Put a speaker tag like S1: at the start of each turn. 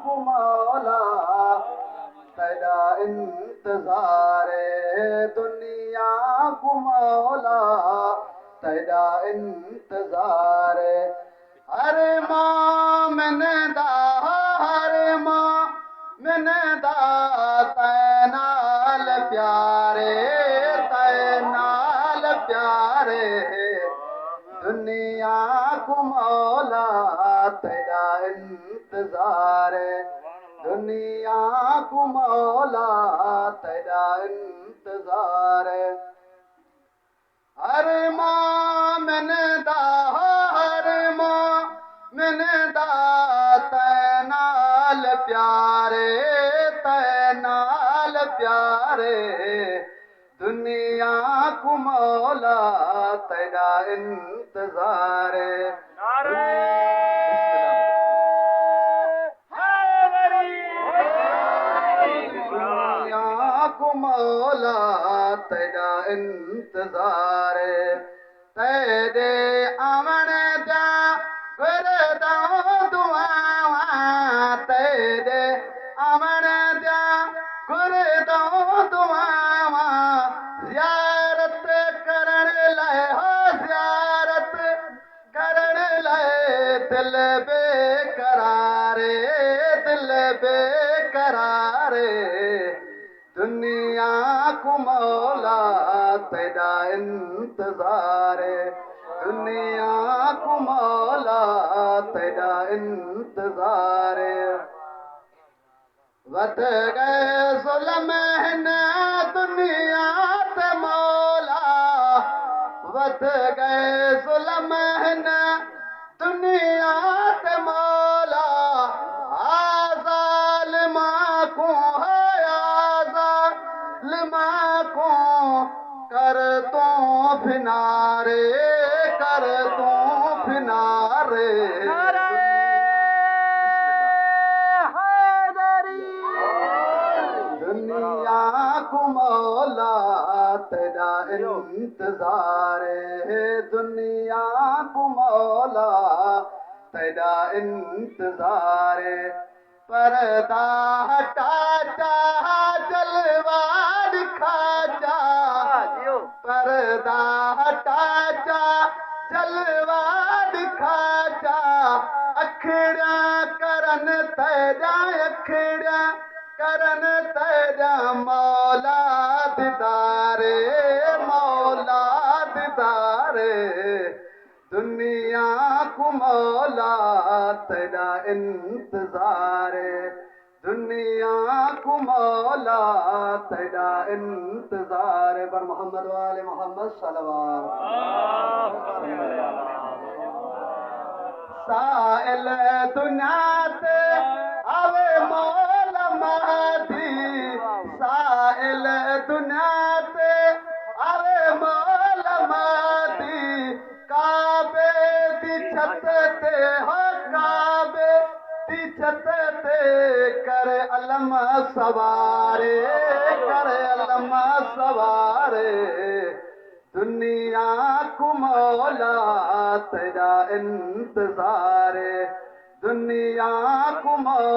S1: को मौला तेरा इंतजार है, दुनिया को मौला तेरा इंतजार है। अरे मैंने दा हरे मैंने दा तैनाल प्यारे तैनाल प्यारे, दुनिया को मौला तेरा इंतजार है, दुनिया को मौला तेरा इंतजार है। अरे मैंने दा हरे मैंने दा तैनाल प्यारे तैनाल प्यारे, दुनिया को मौला तेरा इंतजार है। दुनिया को मौला तेरा इंतजार है। तेरे आमण जा गुरदा दुआवा, तेरे आमण जा गुरदा दुआवा, ज़ियारत करण लाए हो ज़ियारत करण लाए, दिल बेकरारे दिल बेकरारे, दुनिया को मौला तेरा इंतजार है, दुनिया को मौला तेरा इंतजार है। वध गए ज़ुल्म दुनिया ते मौला, वध गए ज़ुल्म दुनिया ते मौला, आज़ालिमा को लिमा को कर तो फिनारे कर तो फिनारे, दुनिया को मौला तेरा इंतजार है, दुनिया को मौला तेरा इंतजार है। पर्दा हटा जा जलवा दिखा जा, पर्दा हटा जा जलवा दिखा जा, अखड़ा करन तेरा अखड़ा करन तेरा, मौला दीदारे मौला दीदारे, दुनिया को मौला तेरा इंतजार है, दुनिया को मौला तेरा इंतजार है। बर मोहम्मद वाले मोहम्मद सल्लल्लाहु साइल दुनिया ते आवे मौला महदी, साइल दुनिया ते आवे मौला महदी, काबे दी छत ते हो काबे दी छत ते, करे अलम सवारे करे अलम सवारे, दुनिया को मौला तेरा इंतजार है, दुनिया को मौला